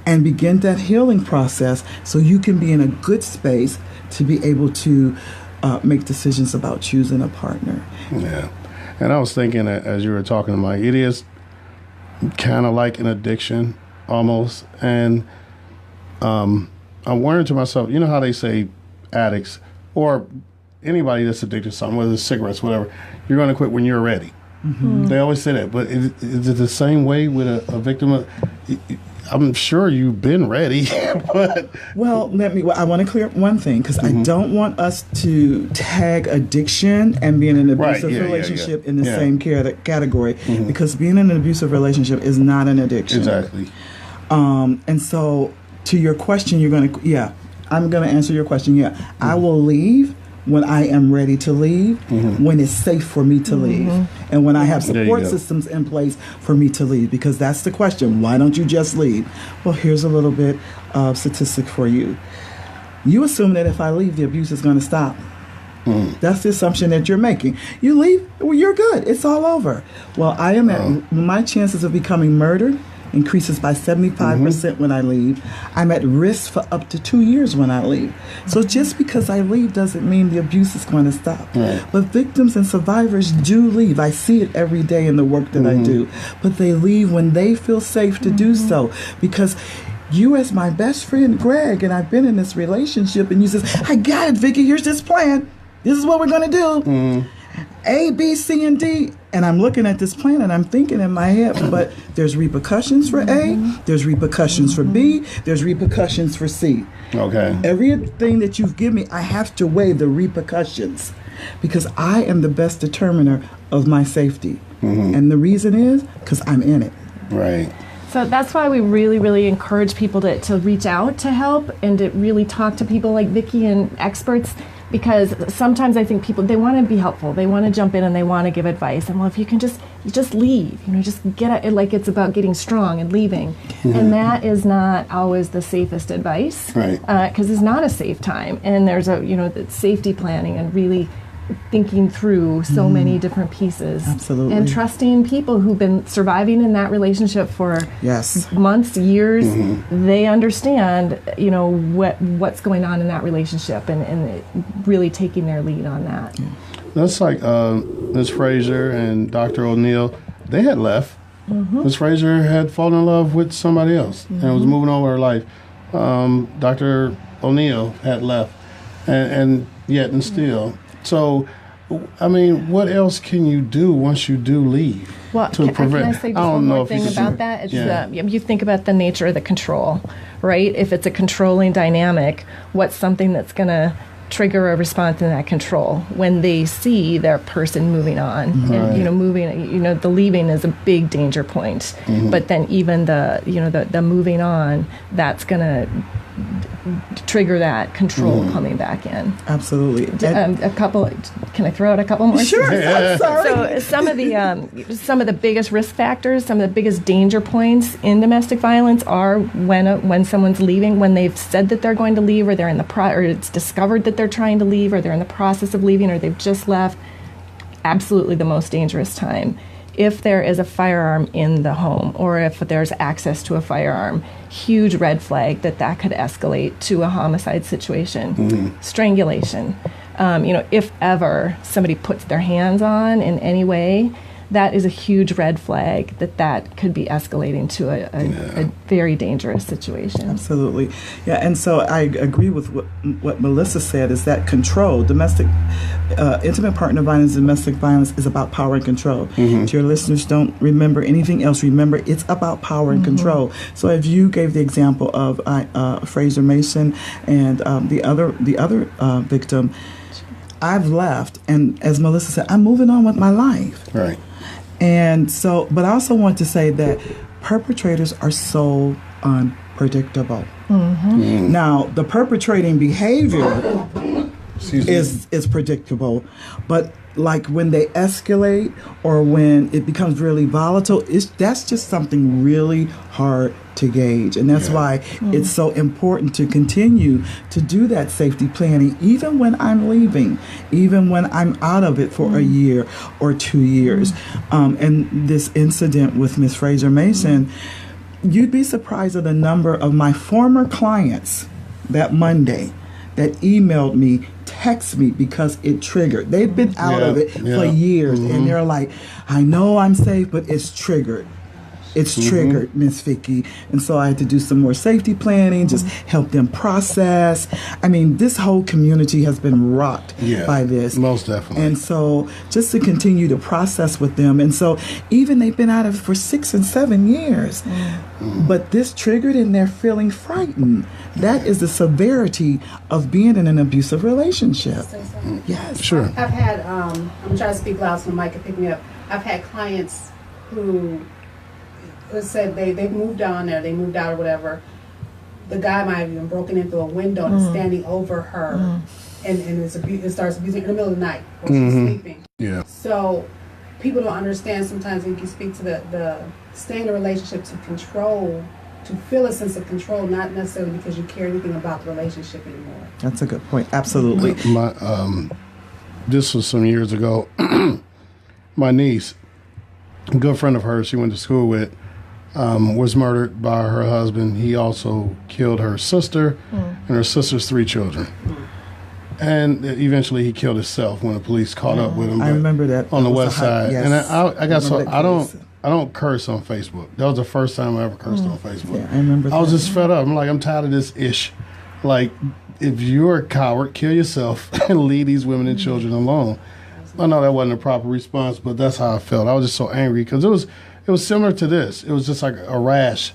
and begin that healing process so you can be in a good space to be able to make decisions about choosing a partner. Yeah. And I was thinking that as you were talking, Mike, it is kind of like an addiction almost. And I'm wondering to myself, you know how they say addicts or anybody that's addicted to something, whether it's cigarettes, whatever, you're going to quit when you're ready. They always say that. But is it the same way with a victim? I'm sure you've been ready, but Well, I want to clear up one thing because I don't want us to tag addiction and being in an Right, abusive yeah, yeah, relationship yeah. in the Yeah. same category because being in an abusive relationship is not an addiction. exactly. And so to your question, I'm going to answer your question. Yeah, I will leave when I am ready to leave, when it's safe for me to leave, and when I have There you support go. systems in place for me to leave, because that's the question. Why don't you just leave? Well, here's a little bit of statistic for you. You assume that if I leave, the abuse is going to stop. That's the assumption that you're making. You leave, well, you're good. It's all over. Well, I am at my chances of becoming murdered increases by 75% when I leave. I'm at risk for up to 2 years when I leave. So just because I leave doesn't mean the abuse is going to stop. Right. But victims and survivors do leave. I see it every day in the work that I do. But they leave when they feel safe to do so, because you as my best friend Greg, and I've been in this relationship, and you says, I got it, Vicky, here's this plan. This is what we're going to do. A, B, C, and D. And I'm looking at this plan and I'm thinking in my head, but there's repercussions for A, there's repercussions for B, there's repercussions for C. Okay. Everything that you've given me, I have to weigh the repercussions because I am the best determiner of my safety. And the reason is because I'm in it. Right. So that's why we really, really encourage people to reach out to help and to really talk to people like Vicky and experts, because sometimes I think people, they want to be helpful. They want to jump in and they want to give advice. And well, if you can just leave, just get it, like it's about getting strong and leaving. And that is not always the safest advice. Right. Because it's not a safe time. And there's the safety planning and really thinking through so many different pieces. Absolutely. And trusting people who've been surviving in that relationship for months, years. They understand, what's going on in that relationship and really taking their lead on that. That's like Ms. Fraser and Dr. O'Neill. They had left. Ms. Fraser had fallen in love with somebody else and was moving on with her life. Dr. O'Neill had left, and yet and still. So, I mean, what else can you do once you do leave? Well, to prevent? can I say just one more thing about that? It's you think about the nature of the control, right? If it's a controlling dynamic, what's something that's going to trigger a response in that control when they see their person moving on? Right. And the leaving is a big danger point. But then even the moving on, that's going to trigger that control coming back in. Absolutely. A couple. Can I throw out a couple more? Sure. I'm sorry. So some of the biggest risk factors, some of the biggest danger points in domestic violence are when someone's leaving, when they've said that they're going to leave, or they're in the or it's discovered that they're trying to leave, or they're in the process of leaving, or they've just left. Absolutely the most dangerous time. If there is a firearm in the home, or if there's access to a firearm, huge red flag that could escalate to a homicide situation. Strangulation. If ever somebody puts their hands on in any way, that is a huge red flag that could be escalating to a very dangerous situation. Absolutely. Yeah, and so I agree with what Melissa said, is that control, domestic, intimate partner violence, domestic violence is about power and control. If your listeners don't remember anything else, remember it's about power and control. So if you gave the example of Fraser Mason and the other victim, I've left, and as Melissa said, I'm moving on with my life. Right. And so, but I also want to say that perpetrators are so unpredictable. Now, the perpetrating behavior is predictable, but like when they escalate or when it becomes really volatile, that's just something really hard to gauge. And that's why it's so important to continue to do that safety planning, even when I'm leaving, even when I'm out of it for a year or 2 years. And this incident with Miss Fraser Mason, you'd be surprised at the number of my former clients that Monday that emailed me, text me, because it triggered. They've been out of it for years, and they're like, I know I'm safe, but it's triggered. It's triggered, Miss Vicki. And so I had to do some more safety planning, just help them process. I mean, this whole community has been rocked by this. Most definitely. And so just to continue to process with them. And so even they've been out of it for 6 and 7 years. But this triggered and they're feeling frightened. That is the severity of being in an abusive relationship. Yes. Sure. I've had, I'm trying to speak loud so Mike can pick me up. I've had clients who said they moved down there, they moved out or whatever. The guy might have even broken in through a window and is standing over her and it starts abusing her in the middle of the night while she's sleeping. Yeah. So people don't understand sometimes when you speak to the stay in a relationship to control, to feel a sense of control, not necessarily because you care anything about the relationship anymore. That's a good point. Absolutely. This was some years ago. My niece, a good friend of hers she went to school with, was murdered by her husband. He also killed her sister and her sister's 3 children. And eventually he killed himself when the police caught up with him. I remember that. On the west side. Yes. And I don't curse on Facebook. That was the first time I ever cursed on Facebook. Yeah, I remember that. I was just fed up. I'm tired of this ish. Like, if you're a coward, kill yourself and leave these women and children alone. I know that wasn't a proper response, but that's how I felt. I was just so angry because it was similar to this. It was just like a rash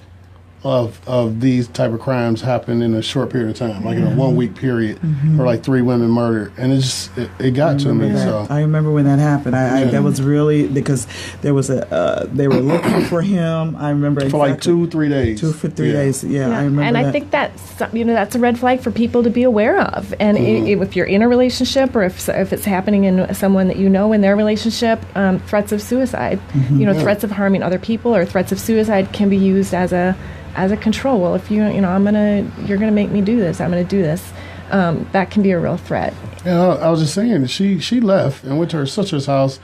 of these type of crimes happen in a short period of time, like in a 1 week period, or like 3 women murdered, and it got to me. So I remember when that happened. That was really because there was they were looking for him. I remember for like 2-3 days. 2 for 3 days. Yeah, I remember. And that. I think that's a red flag for people to be aware of. And if you're in a relationship, or if it's happening in someone that you know in their relationship, threats of suicide, threats of harming other people, or threats of suicide can be used as a control. Well, if you're gonna make me do this, I'm gonna do this. That can be a real threat. Yeah, I was just saying, she left and went to her sister's house.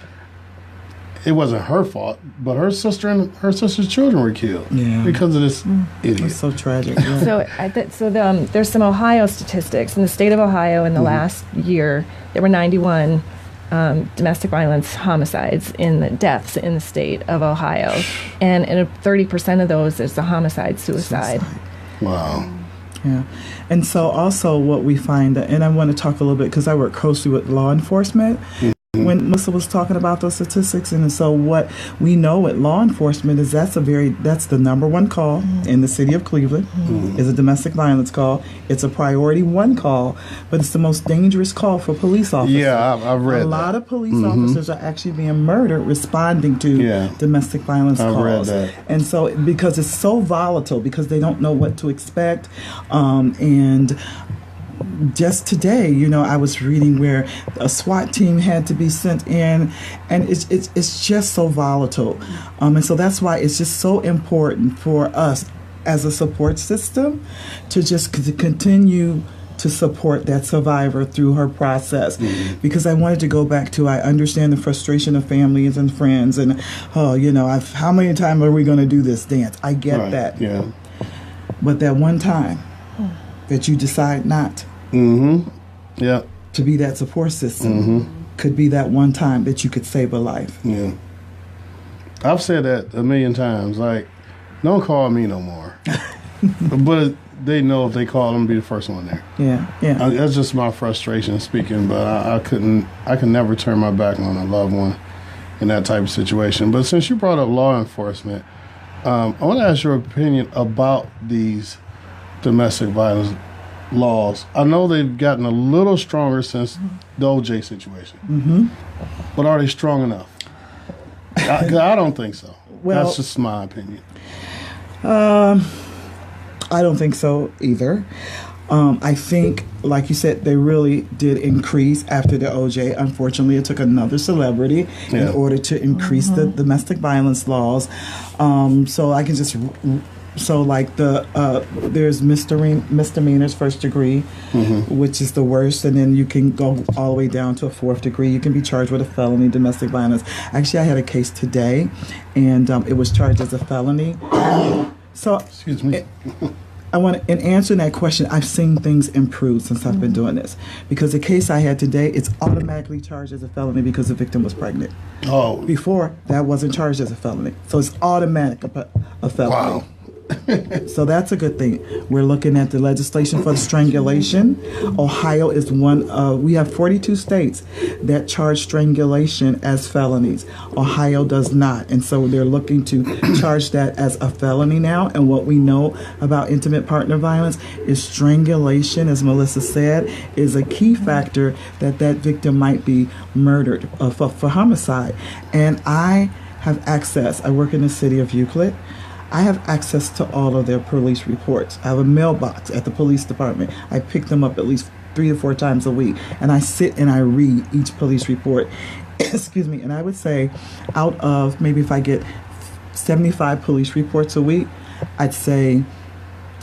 It wasn't her fault, but her sister and her sister's children were killed because of this idiot. It's so tragic. Yeah. So there's some Ohio statistics in the state of Ohio in the last year. There were 91 domestic violence homicides in the deaths in the state of Ohio, and 30% of those is the homicide suicide. Wow. Yeah. And so also what we find, and I want to talk a little bit because I work closely with law enforcement, when Melissa was talking about those statistics, and so what we know at law enforcement is that's the number one call in the city of Cleveland is a domestic violence call. It's a priority one call, but it's the most dangerous call for police officers. Yeah, I've read a lot of police officers are actually being murdered responding to domestic violence calls. I've read that. And so because it's so volatile, because they don't know what to expect, and just today, I was reading where a SWAT team had to be sent in, and it's just so volatile. And so that's why it's just so important for us as a support system to just continue to support that survivor through her process. Because I wanted to go back to, I understand the frustration of families and friends, and how many times are we going to do this dance? I get that. Yeah. But that one time that you decide not to be that support system could be that one time that you could save a life. Yeah. I've said that a million times. Like, don't call me no more. But they know if they call, I'm going to be the first one there. Yeah. That's just my frustration speaking, but I can never turn my back on a loved one in that type of situation. But since you brought up law enforcement, I want to ask your opinion about these domestic violence laws. I know they've gotten a little stronger since the OJ situation, but are they strong enough? I don't think so. Well, that's just my opinion. I don't think so either. I think, like you said, they really did increase after the OJ. Unfortunately, it took another celebrity in order to increase the domestic violence laws. So I can just... So like there's misdemeanors, first degree, which is the worst, and then you can go all the way down to a fourth degree. You can be charged with a felony, domestic violence. Actually, I had a case today, and it was charged as a felony. So, excuse me. In answering that question, I've seen things improve since I've been doing this. Because the case I had today, it's automatically charged as a felony because the victim was pregnant. Oh. Before, that wasn't charged as a felony. So it's automatic a felony. Wow. So that's a good thing. We're looking at the legislation for strangulation. Ohio is one. We have 42 states that charge strangulation as felonies. Ohio does not, and so they're looking to charge that as a felony now. And what we know about intimate partner violence is strangulation, as Melissa said, is a key factor that victim might be murdered for homicide. And I have access. I work in the city of Euclid. I have access to all of their police reports. I have a mailbox at the police department. I pick them up at least 3 to 4 times a week, and I sit and I read each police report. Excuse me. And I would say out of maybe if I get 75 police reports a week, I'd say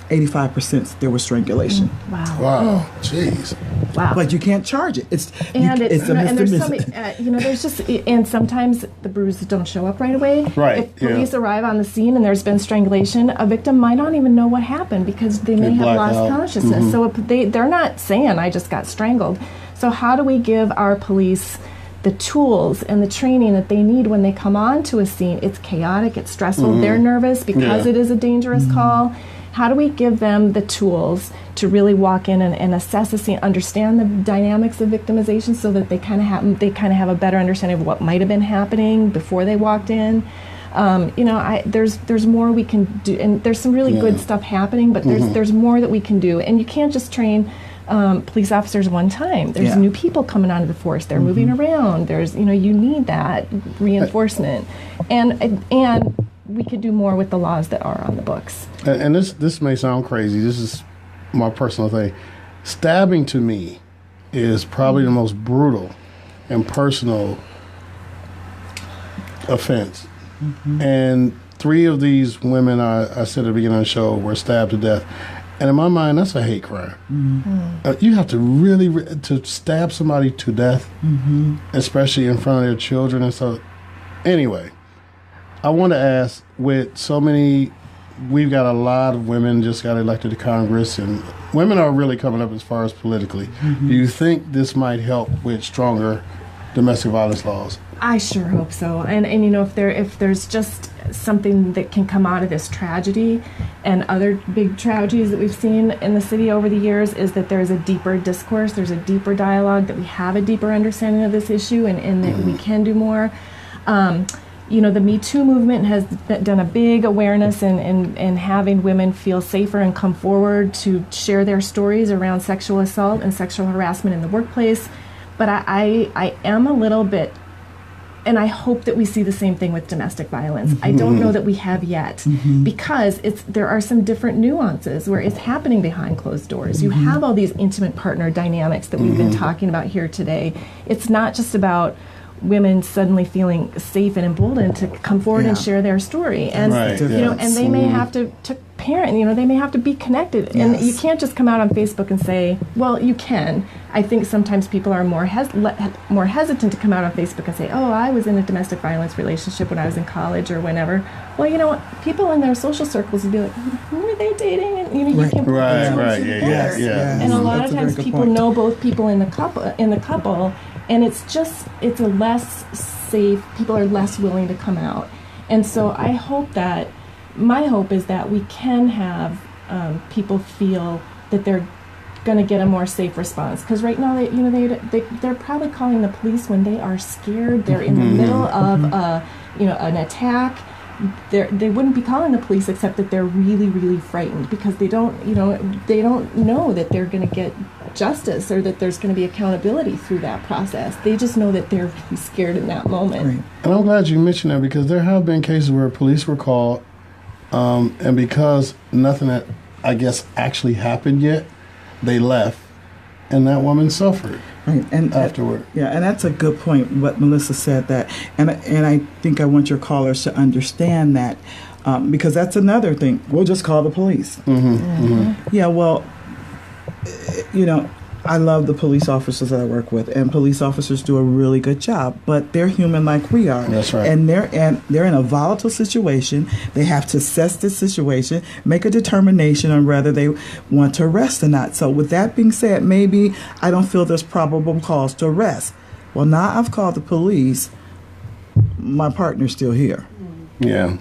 85% there was strangulation. Wow. Jeez. Wow. But you can't charge it. It's there's misdemeanor. there's just, and sometimes the bruises don't show up right away. Right. If police arrive on the scene and there's been strangulation, a victim might not even know what happened because they may have lost consciousness. So they're not saying, I just got strangled. So how do we give our police the tools and the training that they need when they come onto a scene? It's chaotic, it's stressful, they're nervous because it is a dangerous call. How do we give them the tools to really walk in and assess the scene, understand the dynamics of victimization, so that they kind of have a better understanding of what might have been happening before they walked in? There's more we can do, and there's some really good stuff happening, but there's more that we can do, and you can't just train police officers one time. There's new people coming onto the force. They're moving around. There's you need that reinforcement, and we could do more with the laws that are on the books. And this may sound crazy. This is my personal thing. Stabbing to me is probably the most brutal and personal offense. And 3 of these women I said at the beginning of the show were stabbed to death. And in my mind, that's a hate crime. You have to really to stab somebody to death, especially in front of their children and so. Anyway, I want to ask, with so many, we've got a lot of women just got elected to Congress, and women are really coming up as far as politically. Do you think this might help with stronger domestic violence laws? I sure hope so. And if there's just something that can come out of this tragedy and other big tragedies that we've seen in the city over the years is that there's a deeper discourse, there's a deeper dialogue, that we have a deeper understanding of this issue, and that we can do more. The Me Too movement has done a big awareness in having women feel safer and come forward to share their stories around sexual assault and sexual harassment in the workplace. But I am a little bit, and I hope that we see the same thing with domestic violence. I don't know that we have yet, because there are some different nuances where it's happening behind closed doors. You have all these intimate partner dynamics that we've been talking about here today. It's not just about women suddenly feeling safe and emboldened to come forward and share their story, and and they may have to parent, they may have to be connected, and you can't just come out on Facebook and say, well, you can. I think sometimes people are more hesitant to come out on Facebook and say, oh, I was in a domestic violence relationship when I was in college or whenever. Well, you know what? People in their social circles would be like, who are they dating? And you can put And a lot of times people know both people in the couple, and it's a less safe. People are less willing to come out, and so I hope that. My hope is that we can have people feel that they're going to get a more safe response. Because right now, they're probably calling the police when they are scared. They're in the middle of an attack. They wouldn't be calling the police except that they're really, really frightened because they don't know that they're going to get justice or that there's going to be accountability through that process. They just know that they're really scared in that moment. Right. And I'm glad you mentioned that, because there have been cases where police were called. And because nothing that I guess actually happened yet, they left, and that woman suffered afterward. And that's a good point. What Melissa said and I think I want your callers to understand that, because that's another thing. We'll just call the police. Yeah, well, I love the police officers that I work with, and police officers do a really good job, but they're human like we are. That's right. And they're in a volatile situation. They have to assess the situation, make a determination on whether they want to arrest or not. So with that being said, maybe I don't feel there's probable cause to arrest. Well, now I've called the police. My partner's still here. Yeah.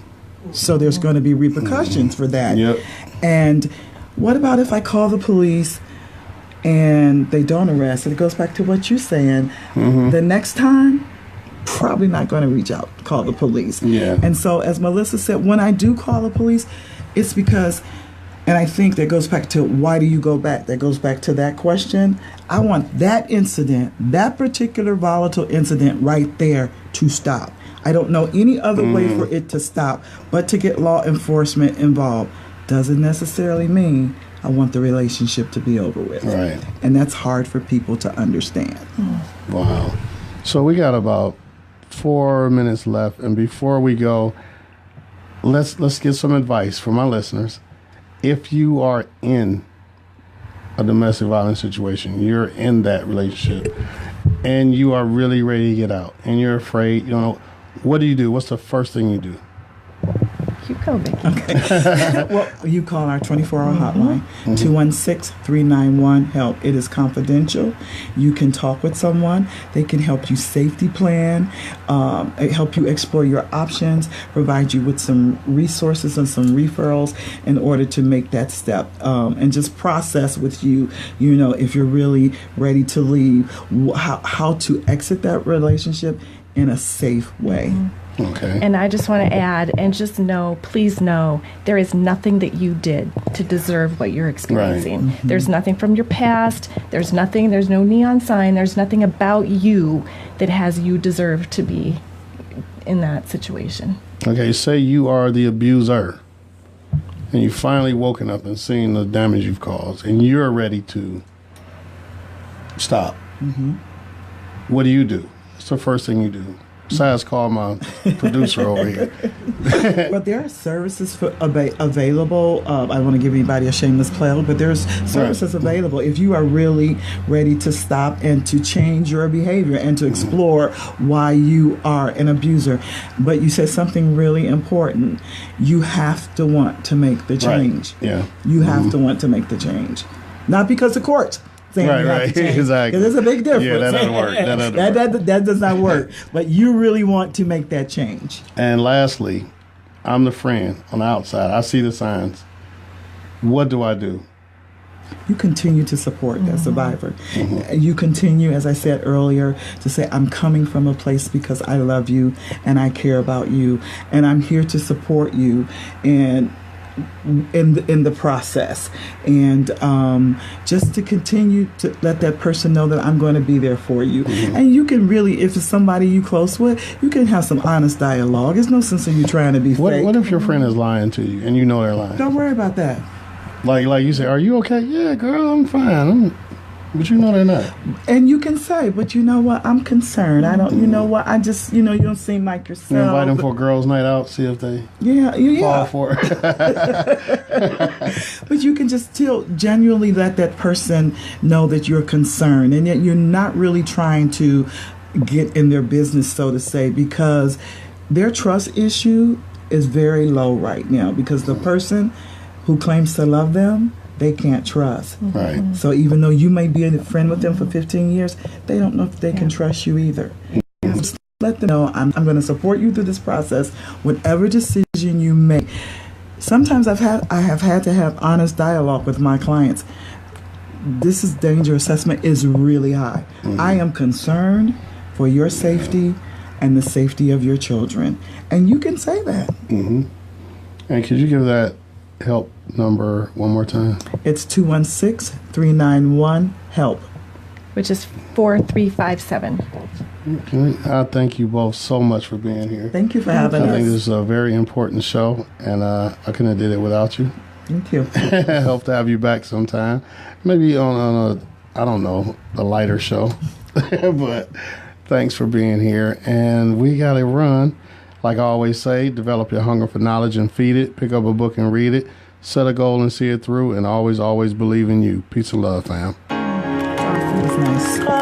So there's going to be repercussions for that. Yep. And what about if I call the police and they don't arrest? And it goes back to what you're saying. The next time, probably not going to call the police. Yeah. And so, as Melissa said, when I do call the police, it's because, and I think that goes back to why do you go back? That goes back to that question. I want that incident, that particular volatile incident right there to stop. I don't know any other way for it to stop, but to get law enforcement involved. Doesn't necessarily mean I want the relationship to be over with. Right. And that's hard for people to understand. Wow. So we got about 4 minutes left, and before we go, let's get some advice from our listeners. If you are in a domestic violence situation, you're in that relationship, and you are really ready to get out, and you're afraid, what do you do? What's the first thing you do? You go, Vicki. Okay. Well, you call our 24-hour hotline, 216-391-HELP. It is confidential. You can talk with someone. They can help you safety plan, help you explore your options, provide you with some resources and some referrals in order to make that step, and just process with you, if you're really ready to leave, how to exit that relationship in a safe way. Okay. And I just want to add, and just please know, there is nothing that you did to deserve what you're experiencing. Right. There's nothing from your past. There's no neon sign. There's nothing about you that has you deserve to be in that situation. Okay, say you are the abuser, and you've finally woken up and seen the damage you've caused, and you're ready to stop. What do you do? What's the first thing you do? Besides call my producer over here. Well, there are services available. I don't want to give anybody a shameless plug, but there's services available if you are really ready to stop and to change your behavior and to explore why you are an abuser. But you said something really important. You have to want to make the change. Right. Yeah. You have to want to make the change. Not because the court's saying right, exactly. There's a big difference. Yeah, that doesn't work. That does not work. But you really want to make that change. And lastly, I'm the friend on the outside. I see the signs. What do I do? You continue to support that survivor. You continue, as I said earlier, to say, I'm coming from a place because I love you and I care about you and I'm here to support you and in the process. And just to continue to let that person know that I'm going to be there for you. And you can really, if it's somebody you close with, you can have some honest dialogue. There's no sense in you trying to be fake. What if your friend is lying to you and you know they're lying? Don't worry about that. Like you say, are you okay? Yeah, girl, I'm fine. But you know they're not. And you can say, but you know what? I'm concerned. I don't, you know what? I just, you don't seem like yourself. You invite them for a girls' night out, see if they fall for it. But you can just genuinely let that person know that you're concerned and that you're not really trying to get in their business, so to say, because their trust issue is very low right now because the person who claims to love them, they can't trust. Right. So even though you may be a friend with them for 15 years, they don't know if they can trust you either. Just let them know, I'm going to support you through this process, whatever decision you make. Sometimes I have had to have honest dialogue with my clients. This danger assessment is really high. I am concerned for your safety and the safety of your children. And you can say that. And could you give that help number one more time? It's 216-391-HELP. Which is 4357. Okay. I thank you both so much for being here. Thank you for having us. I think this is a very important show, and I couldn't have did it without you. Thank you. I hope to have you back sometime. Maybe on a, I don't know, a lighter show. But thanks for being here. And we got to run. Like I always say, develop your hunger for knowledge and feed it. Pick up a book and read it. Set a goal and see it through. And always, always believe in you. Peace and love, fam. That's nice.